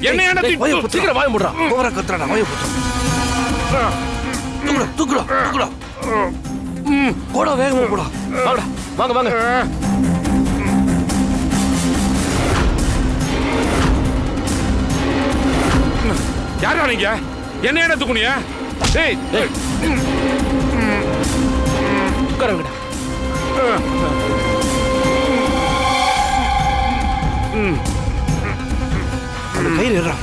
என்ன என்ன சீக்கிரம் வாய முடுறா. ஓவரா கத்துறாடா, வாயை புத்து. தூக்குடா. போடா, வேகமா போடா. வாங்கடா, வாங்க. யாரா நீங்க? என்ன என்ன தூக்குனியா? டேய் உட்காருங்கடா. அந்த கயிறு ஏறா.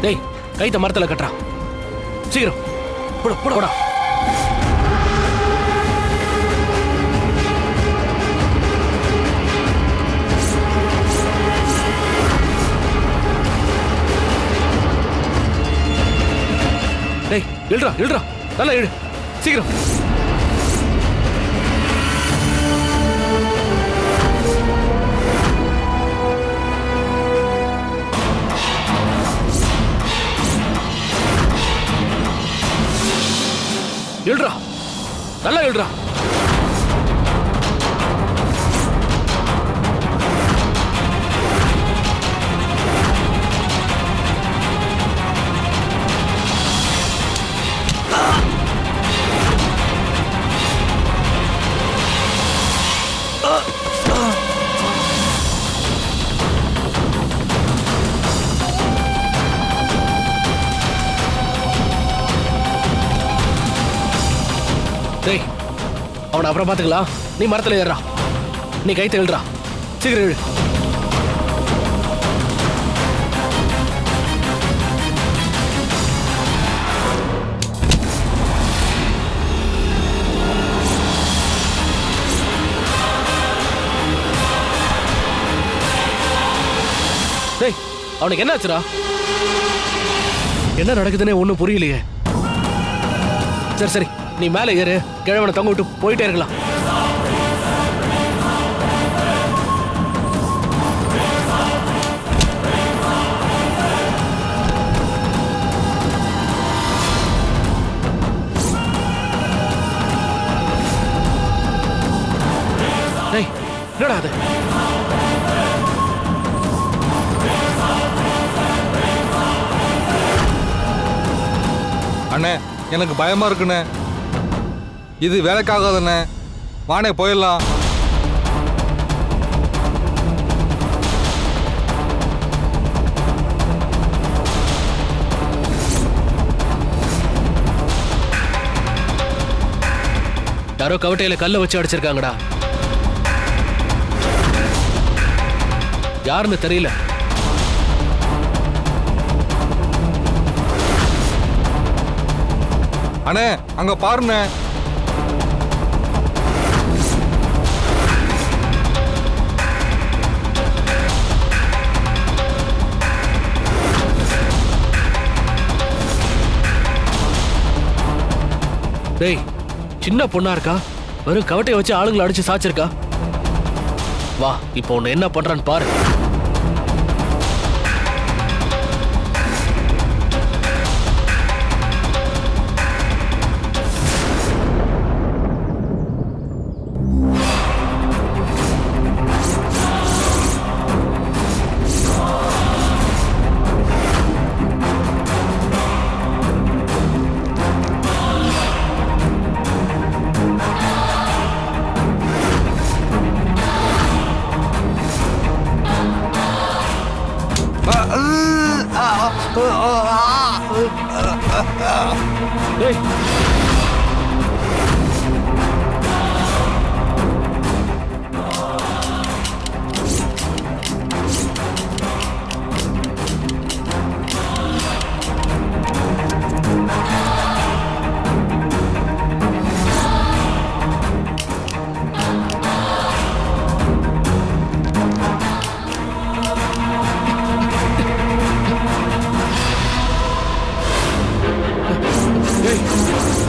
டேய், கைத்த மரத்துல கட்டுறா. சீக்கிரம் போடா. டேய், இழுறா. நல்லா இழு. சீக்கிரம். இழுறா. நல்லா இழுறா. டேய், அவனை அப்புறம் பாத்துக்கலாம். நீ மரத்துல ஏறா. நீ கைத்த எழுறா. சீக்கிரம் எழு. டேய், அவனுக்கு என்ன ஆச்சுடா? என்ன நடக்குதுன்னே ஒண்ணும் புரியலையே. சரி, நீ மேலே ஏறு. கிழவனை தொங்க விட்டு போயிட்டே இருக்கலாம். டேய், என்னடா அது? அண்ணே, எனக்கு பயமா இருக்குண்ணே. இது வேலைக்காகாதண்ணே. வானே போயிடலாம். யாரோ கவட்டையில கல்ல வச்சு அடிச்சிருக்காங்கடா. யாருன்னு தெரியல. அண்ணே, அங்க பாருண்ணே. டேய், சின்ன பொண்ணா இருக்கா. வெறும் கவட்டையை வச்சு ஆளுங்களை அடிச்சு சாச்சிருக்கா. வா, இப்போ உன்னை என்ன பண்றான்னு பாரு. டேய், டேய்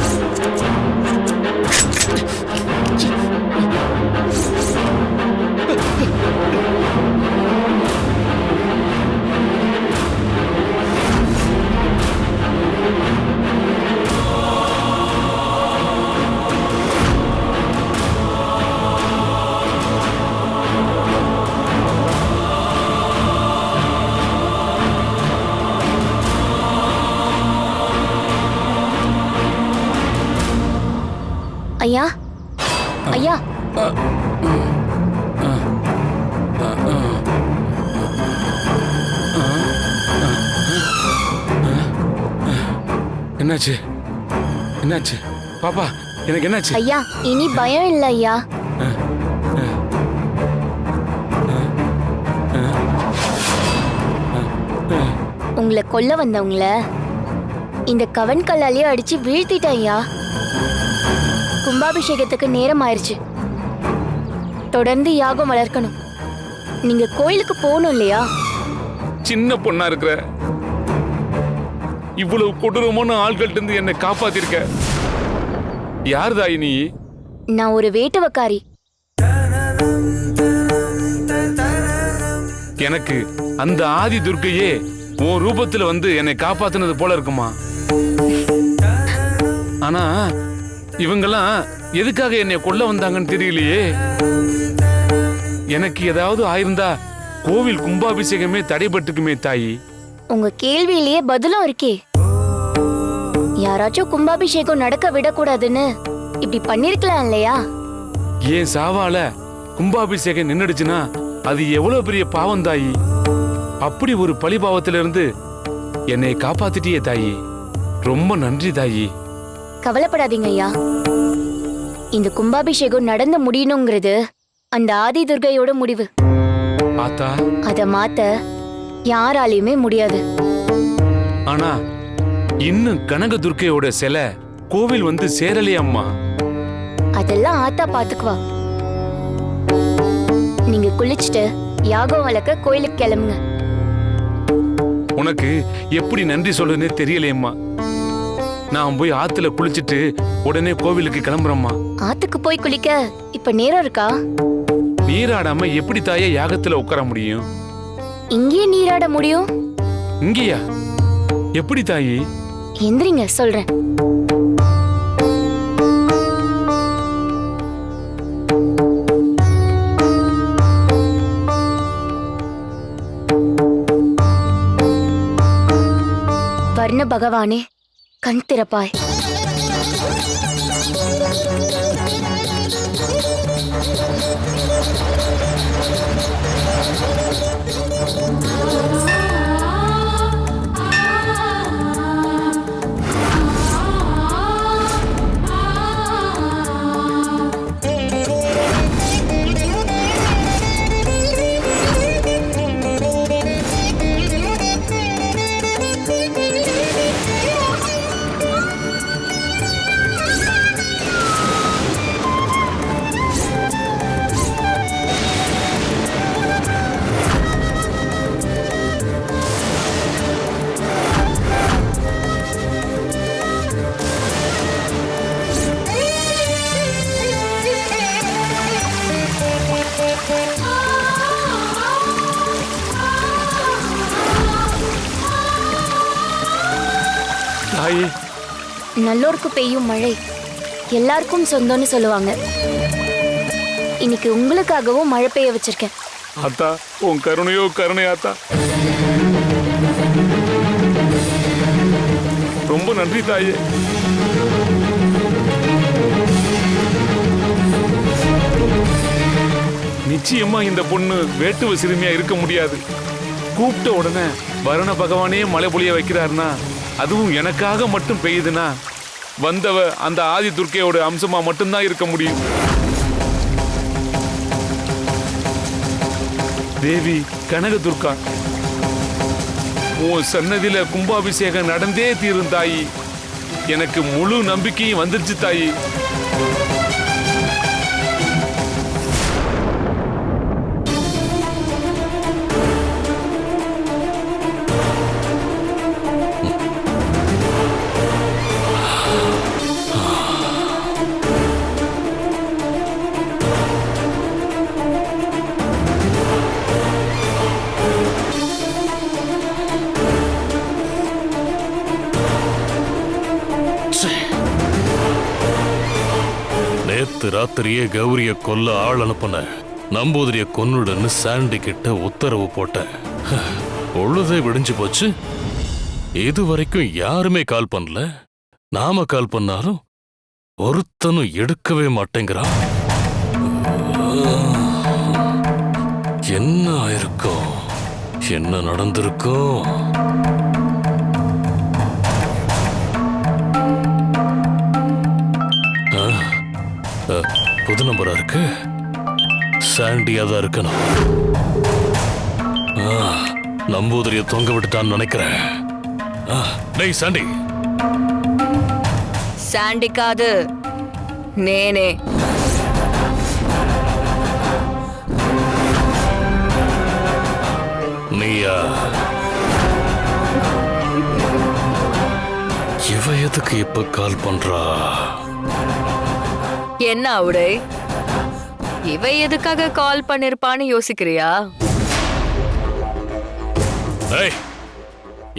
ஐயா ஐயா, என்னாச்சு என்னாச்சு பாப்பா, எனக்கு என்னாச்சு? ஐயா இனி பயம் இல்ல ஐயா. உங்களை கொல்ல வந்தவங்கள இந்த கவன் கல்லாலேயே அடிச்சு வீழ்த்திட்டேன் ஐயா. கும்பாபிஷேகத்துக்கு நேரம் ஆயிருச்சு. தொடர்ந்து யாகம் வளர்க்கணும். நீங்க கோயிலுக்கு போகணும் இல்லையா? சின்ன பொண்ணா இருக்கிற, இவ்வளவு கொடூரமான ஆள்கிட்ட இருந்து என்னை காப்பாத்திருக்க. யார் தாயி நீ? நான் ஒரு வேட்டுவக்காரி. எனக்கு அந்த ஆதி துர்க்கையே உன் ரூபத்துல வந்து என்னை காப்பாத்துனது போல இருக்குமா? ஆனா இவங்கெல்லாம் எதுக்காக என்னை கொல்ல வந்தாங்கன்னு தெரியலையே. எனக்கு ஏதாவது ஆயிருந்தா கோவில் கும்பாபிஷேகமே தடைபட்டுக்குமே தாயி. உங்க கேள்வியிலேயே பதிலும் இருக்கே. யாராச்சும் கும்பாபிஷேகம் நடக்க விடக்கூடாதுன்னு இப்படி பண்ணிருக்கலாம் இல்லையா? ஏன் சாவால கும்பாபிஷேகம் நின்னுடுச்சுன்னா அது எவ்வளவு பெரிய பாவம் தாயி. அப்படி ஒரு பழிபாவத்திலிருந்து என்னை காப்பாத்திட்டியே தாயி. ரொம்ப நன்றி தாயி. கவலைப்படாதீங்க ஐயா. இந்த கும்பாபிஷேகம் நடந்து முடியணுங்கிறது அந்த ஆதி துர்கையோட முடிவு. ஆத்தா, அத மாத்த யாராலையுமே முடியாது. ஆனா இன்னும் கனக துர்க்கையோட சிலை கோவில் வந்து சேரலையே அம்மா. அதெல்லாம் ஆத்தா பாத்துக்குவா. நீங்க குளிச்சுட்டு யாகம் வளர்க்க கோயிலுக்கு கிளம்புங்க. உனக்கு எப்படி நன்றி சொல்லுன்னே தெரியலையம்மா. நான் போய் ஆத்துல குளிச்சுட்டு உடனே கோவிலுக்கு கிளம்புறேம்மா. ஆத்துக்கு போய் குளிக்க இப்ப நேரம் இருக்கா? நீராடாம எப்படி தாயே யாகத்துல உட்கார முடியும்? இங்கேயே நீராட முடியும். இங்கேயா? எப்படி தாயி? எந்திரிங்க சொல்றேன். வர்ண பகவானே, கண் திறப்பாய். தாயி, நல்லோருக்கு பெய்யும் மழை எல்லாருக்கும் சொந்தம்னு சொல்லுவாங்க. இன்னைக்கு உங்களுக்காகவும் மழை பெய்ய வச்சிருக்கேன். ஆத்தா, உன் கருணையோ கருணை ஆத்தா. ரொம்ப நன்றி தாயே. நிச்சயமா இந்த பொண்ணு வேட்டுவ சிறுமியா இருக்க முடியாது. கூப்பிட்ட உடனே வருண பகவானே மழை பொழிய வைக்கிறாருன்னா, அதுவும் எனக்காக மட்டும் பெய்யுதுன்னா, வந்தவ அந்த ஆதி துர்க்கையோட அம்சமா மட்டும்தான் இருக்க முடியும். தேவி கனக துர்கா, உன் சன்னதியில கும்பாபிஷேகம் நடந்தே தீரும் தாயி. எனக்கு முழு நம்பிக்கையும் வந்துருச்சு தாயி. நேத்து ராத்திரியே கௌரிய கொல்ல ஆள் அனுப்புன. நம்பூதிரிய கொன்னுடன்னு சாண்டி கிட்ட உத்தரவு போட்டேன். பொழுதே விடிஞ்சு போச்சு. இது வரைக்கும் யாருமே கால் பண்ணல. நாம கால் பண்ணாலும் ஒருத்தனும் எடுக்கவே மாட்டேங்கிறான். என்ன ஆயிருக்கும்? என்ன நடந்திருக்கும்? புது நம்பரா இருக்கு. சாண்டியா தான் இருக்கணும். நம்பூதிரிய தொங்க விட்டுட்டான்னு நினைக்கிறேன். டேய் சாண்டி. శాండీ కాదు, నేనే. நீயா? இவ எதுக்கு இப்ப கால் பண்றா? என்ன அவடே, இவ எதுக்காக கால் பண்ணிருப்பான்னு யோசிக்கிறியா? ஏய்,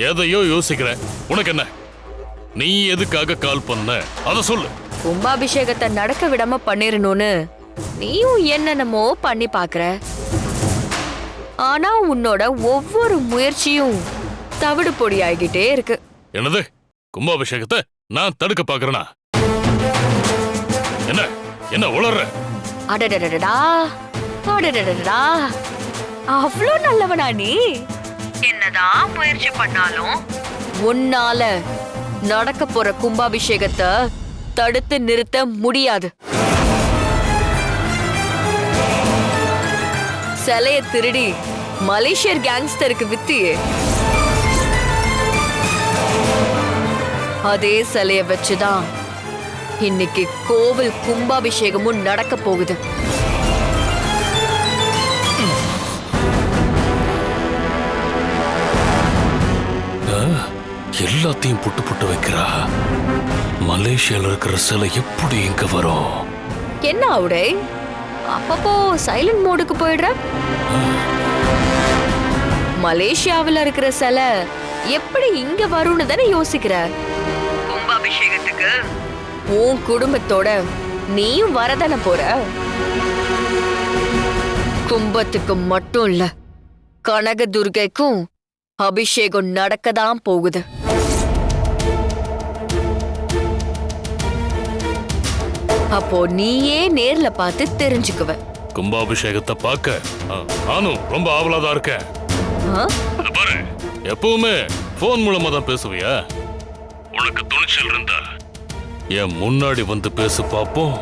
எதையோ யோசிக்கிறேன். உனக்கு என்ன? நீ எதுக்காக கால் பண்ண அத சொல்லு. கும்பாபிஷேகத்தை நடக்க விடாம பண்ணிரணும்னு நீயும் என்னென்னமோ பண்ணி பாக்குற. ஆனா உன்னோட ஒவ்வொரு முயற்சியும் தவிடு பொடி ஆகிட்டே இருக்கு. என்னது? கும்பாபிஷேகத்தை நான் தடுக்க பாக்குறேனா? என்ன என்ன உளற? அடடடடா, அடடடடா, அவ்வளோ நல்லவனா நீ? என்னதான் முயற்சி பண்ணாலும் உன்னால நடக்க போற கும்பாபிஷேகத்தை தடுத்து நிறுத்த முடியாது. சிலைய திருடி மலேசியர் கேங்ஸ்டருக்கு வித்தியே, அதே சிலைய வச்சுதான் இன்னைக்கு கோவில் கும்பாபிஷேகமும் நடக்க போகுது. எல்லாத்தையும் புட்டு புட்டு வைக்கிறா. மலேசியால இருக்கிற சிலை எப்படி இங்க வரும்? என்ன அவடே, அப்பப்போ சைலண்ட் மோடுக்கு போயிடுற? மலேசியாவில் இருக்கிற சிலை எப்படி இங்க வரும்னு தானே யோசிக்கிற? கும்பாபிஷேகத்துக்கு உன் குடும்பத்தோட நீயும் வரதானே போற. கும்பத்துக்கு மட்டும் இல்ல, கனகதுர்கைக்கும் அபிஷேகம் நடக்கதான் போகுது. அப்போ நீயே நேர்ல பார்த்து தெரிஞ்சுக்குவ. கும்பாபிஷேகத்தை பார்க்க நானும் ரொம்ப ஆவலாதான் இருக்கேன். பாரு, எப்பவுமே போன் மூலமா தான் பேசுவியா? உனக்கு துணிச்சல் இருந்தா என் முன்னாடி வந்து பேசு பாப்போம்.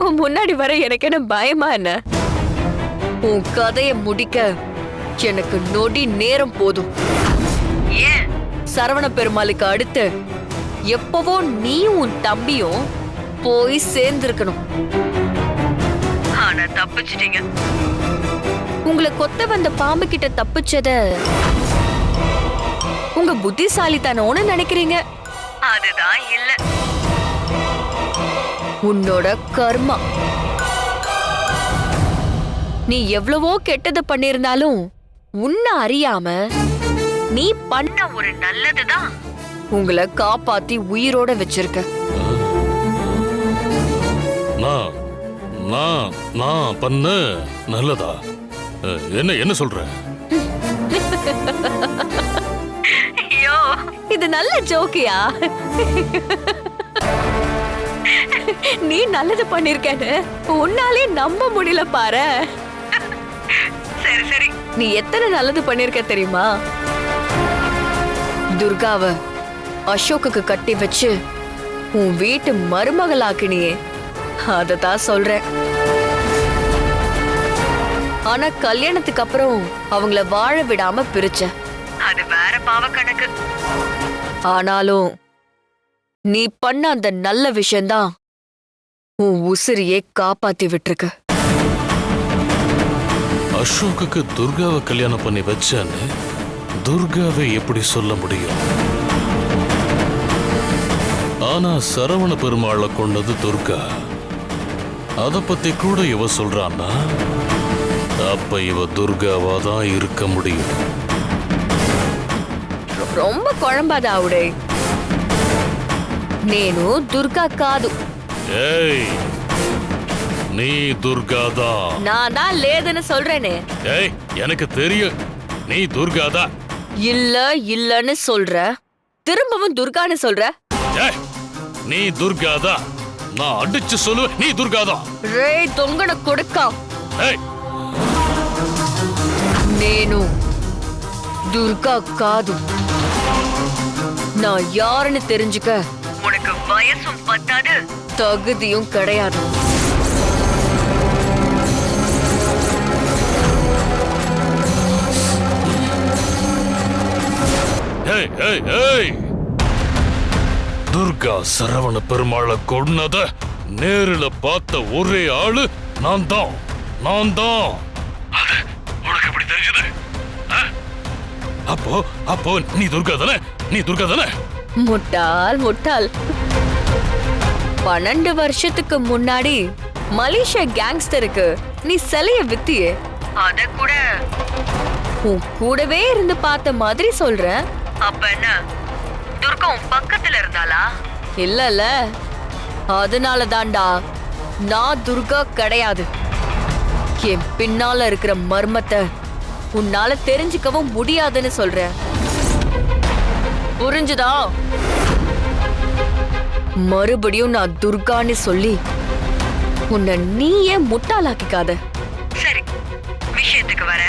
உன் முன்னாடி வர எனக்கு என்ன பயமா என்ன? உன் கதைய முடிக்க எனக்கு நொடி நேரம் போதும். ஏன் சரவண பெருமாளுக்கு அடுத்து எப்பவோ நீயும் உன் தம்பியும் போய் சேர்ந்திருக்கணும். ஆனா தப்பிச்சிட்டீங்க. உங்களை கொத்த வந்த பாம்பு கிட்ட தப்பிச்சத உங்க புத்திசாலித்தனம்னு நினைக்கிறீங்க. அதுதான் இல்ல, உன்னோட கர்மா. நீ எவ்வளவோ கெட்டது பண்ணிருந்தாலும் உன்னை அறியாம நீ பண்ண ஒரு நல்லதுதான் உங்களை காப்பாத்தி உயிரோட வச்சிருக்க. நான் பண்ண நல்லதா? என்ன என்ன சொல்ற? ஐயோ, இது நல்ல ஜோக்கியா? நீ நல்லது பண்ணிருக்கேன்னு உன்னாலே நம்ப முடியல பாரு. சரி சரி, நீ எத்தனை நல்லது பண்ணிருக்க தெரியுமா? துர்காவை அசோக்குக்கு கட்டி வச்சு உன் வீட்டு மருமகளாக்கினியே, அததான் சொல்றேன். ஆனா கல்யாணத்துக்கு அப்புறம் அவங்கள வாழ விடாம பிரிச்ச, அது வேற பாவ கணக்கு. ஆனாலும் நீ பண்ண அந்த நல்ல விஷயம்தான் உன் உசிரியை காப்பாத்தி விட்டுருக்கு. அசோக்குக்கு துர்காவை கல்யாணம் பண்ணி வச்சான்னு துர்காவை எப்படி சொல்ல முடியும்? ஆனா சரவண பெருமாளை கொண்டது துர்கா. அத பத்தி கூட இவ சொல்றான்னா அப்ப இவ துர்காவா தான் இருக்க முடியும். ரொம்ப குழம்பாத ஆவுடே. నేను దుర్గా కాదు. ஏய், நீ துர்காதான். நான் தான் லேதுன்னு சொல்றேனே. ஏய், எனக்கு தெரியும் நீ துர்காதான். இல்லன்னு சொல்ற, திரும்பவும் துர்கான்னு சொல்ற. ஏய், நீ துர்காதான். நான் அடிச்சு சொல்லுவேன், நீ துர்காதான். ரே దొంగన కొడుకా, ஏய், నేను దుర్గా కాదు. நான் யாருன்னு தெரிஞ்சுக்க உனக்கு வயசும் பத்தாது, தகுதியும் கிடையாது. ஏய், ஏய், ஏய். துர்கா சரவண பெருமாளை கொன்னத நேரில் பார்த்த ஒரே ஆளு நான் தான். அது உனக்கு எப்படி தெரிஞ்சது? அப்போ நீ துர்கா தானே? முட்டாள். 12 வருஷத்துக்கு முன்னாடி மலேசியா கேங்ஸ்டருக்கு நீ சிலைய வித்தியே, அத கூட உன் கூடவே இருந்து பார்த்த மாதிரி சொல்ற. அப்ப என்ன துர்கா உன் பக்கத்துல இருந்தாளா? இல்ல, அதனால தான்டா நான் துர்கா கிடையாது. என் பின்னால இருக்கிற மர்மத்தை உன்னால தெரிஞ்சுக்கவும் முடியாதுன்னு சொல்ற. புரிஞ்சுதா? மறுபடியும் நான் துர்கான்னு சொல்லி உன்னை நீயே முட்டாளாக்கிக்காத. சரி, விஷயத்துக்கு வர.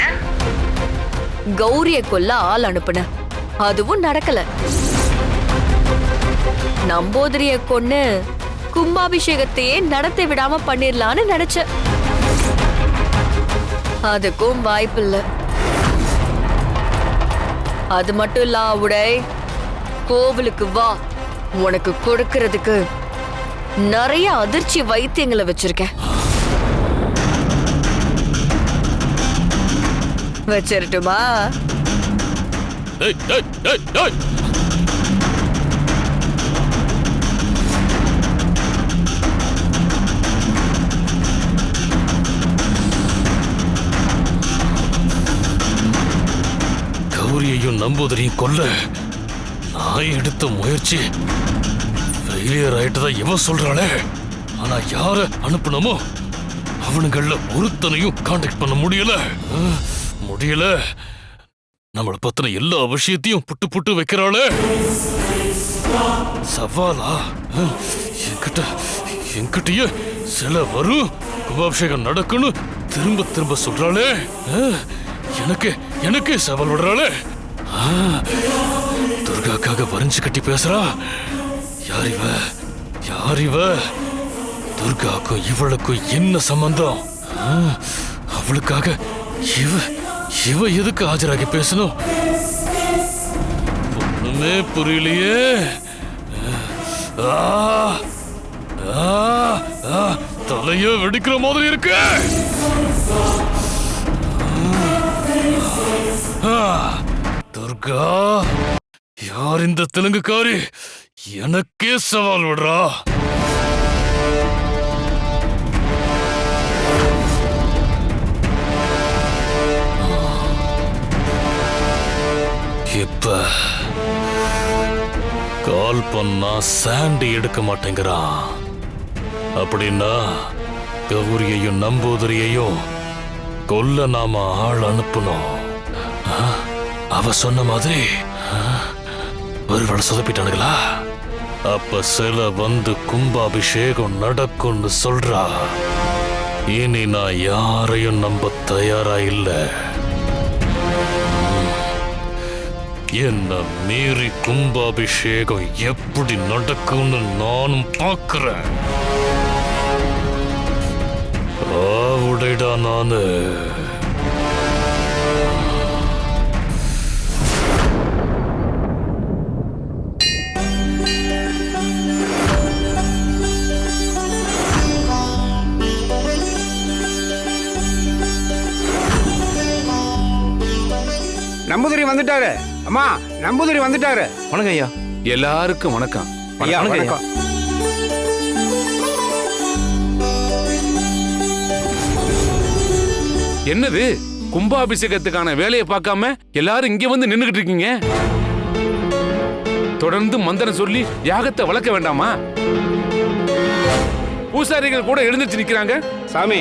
கௌரிய கொல்ல ஆள் அனுப்புன, அதுவும் நடக்கல. நம்போதரிய கொன்னு கும்பாபிஷேகத்தையே நடத்தி விடாம பண்ணிரலான்னு நினைச்ச. அதுக்கும் வாய்ப்பில்ல. அது மட்டும் இல்ல, உடை கோவிலுக்கு வா, உனக்கு கொடுக்கறதுக்கு நிறைய அதிர்ச்சி வைத்தியங்களை வச்சிருக்கேன். வச்சிரட்டுமா? ஏய், ஏய், ஏய், ஏய். கௌரியையும் நம்பூதிரியும் கொல்ல நான் எடுத்த முயற்சி ஃபெயிலியர் ஆயிட்டதா இவ சொல்றாளே. ஆனா யார அனுப்பணுமோ அவனுங்கள ஒருத்தனையும் கான்டாக்ட் பண்ண முடியல. நம்மளை பத்தின எல்லா விஷயத்தையும் புட்டு வைக்கிறாளே. சவாலா? என்கிட்டயே சில வரும், கும்பாபிஷேகம் நடக்கணும் திரும்ப சொல்றாளே. எனக்கு சவால் விடுறாளே. துர்காக்காக வரைஞ்சு கட்டி பேசுறா. யார் இவ? துர்காக்கும் இவளுக்கும் என்ன சம்பந்தம்? அவளுக்காக இவ எதுக்கு ஆஜராகி பேசணும்? ஒண்ணுமே புரியலையே. தலைய வெடிக்கிற மாதிரி இருக்கு. துர்கா, யார் இந்த தெலுங்குக்காரி? எனக்கே சவால் விடுறா. இப்ப கால் பண்ணா சாண்டி எடுக்க மாட்டேங்கிறான். அப்படின்னா கௌரியையும் நம்பூதிரியையும் கொல்ல நாம ஆள் அனுப்பணும். அவ சொன்ன மாதிரி ஒருவேளை சொதப்பிட்டானுங்களா? அப்ப சில வந்து கும்பாபிஷேகம் நடக்கும்னு சொல்றா. இனி நான் யாரையும் நம்ப தயாரா இல்ல. என்ன மீறி கும்பாபிஷேகம் எப்படி நடக்கும்னு நானும் பார்க்கிறேன். உடைடா நானு. நம்பூதிரி வந்துட்டாரு. அம்மா, நம்பூதிரி வந்துட்டாரு. வணக்கம் ஐயா. எல்லாருக்கும் வணக்கம். ஐயா, வணக்கம் ஐயா. வணக்கம். என்னது, கும்பாபிஷேகத்துக்கான வேலையை பார்க்காம எல்லாரும் இங்க வந்து நின்னுகிட்டு இருக்கீங்க? தொடர்ந்து மந்திரம் சொல்லி யாகத்தை வளர்க்க வேண்டாமா? பூசாரிகள் கூட எழுந்திருச்சு நிக்கிறாங்க. சாமி,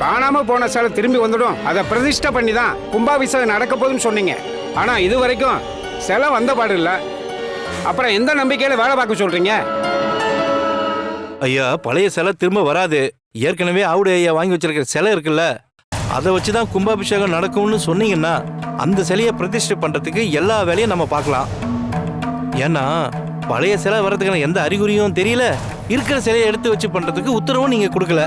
காணாம போன சிலை திரும்பி வந்துடும், அதை பிரதிஷ்டை பண்ணி தான் கும்பாபிஷேகம் நடக்க போகுதுன்னு சொன்னீங்க. ஆனா இது வரைக்கும் சிலை வந்த பாடு இல்ல. அப்புறம் எந்த நம்பிக்கையில வேலை பார்க்க சொல்றீங்க? ஐயா, பழைய சிலை திரும்ப வராது. ஏற்கனவே ஆவுடைய ஐயா வாங்கி வச்சிருக்கிற சிலை இருக்குல்ல, அதை வச்சு தான் கும்பாபிஷேகம் நடக்கும்னு சொன்னீங்கன்னா அந்த சிலையை பிரதிஷ்டை பண்றதுக்கு எல்லா வேலையும் நம்ம பார்க்கலாம். ஏன்னா பழைய சிலை வர்றதுக்கான எந்த அறிகுறியும் தெரியல, இருக்கிற சிலையை எடுத்து வச்சு பண்றதுக்கு உத்தரவும் நீங்க கொடுக்கல.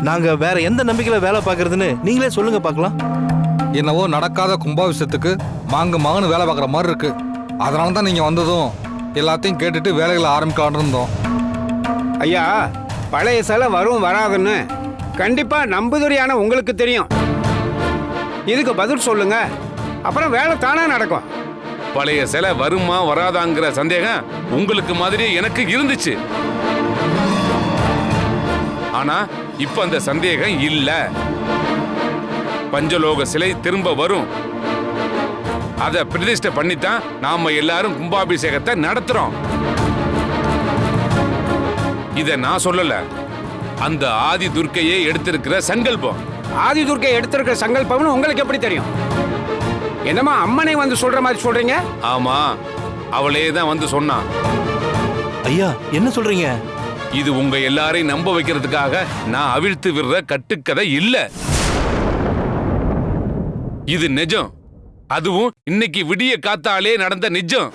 நாங்க வேற எந்த நம்பிக்கையில வேலை பார்க்கறதுன்னு நீங்களே சொல்லுங்க பார்க்கலாம். என்னவோ நடக்காத கும்பாபிஷேகத்துக்கு மகனு வேலை பார்க்குற மாதிரி இருக்கு. அதனால தான் நீங்கள் வந்ததும் எல்லாத்தையும் கேட்டுட்டு வேலைகளை ஆரம்பிக்கலான்னு இருந்தோம். ஐயா, பழைய சிலை வரும் வராதுன்னு கண்டிப்பா நம்புதுரையான உங்களுக்கு தெரியும். இதுக்கு பதில் சொல்லுங்க, அப்புறம் வேலை தானா நடக்கும். பழைய சிலை வருமா வராதாங்கிற சந்தேகம் உங்களுக்கு மாதிரி எனக்கு இருந்துச்சு. ஆனா இப்ப அந்த சந்தேகம் இல்ல. பஞ்சலோக சிலை திரும்ப வரும். அதை பிரதிஷ்டை பண்ணித்தான் நாம எல்லாரும் கும்பாபிஷேகத்தை நடத்துறோம். இத நான் சொல்லல, அந்த ஆதி துர்க்கையே எடுத்திருக்கிற சங்கல்பம். ஆதி துர்க்கை எடுத்திருக்கிற சங்கல்பம்னு உங்களுக்கு எப்படி தெரியும்? என்னமா அம்மனை வந்து சொல்ற மாதிரி சொல்றீங்க? ஆமா, அவளே தான் வந்து சொன்னான். ஐயா, என்ன சொல்றீங்க? இது உங்க எல்லாரையும் நம்ப வைக்கிறதுக்காக நான் அவிழ்த்து விடுற கட்டுக்கதை இல்ல. இது நிஜம். அதுவும் இன்னைக்கு விடிய காத்தாலே நடந்த நிஜம்.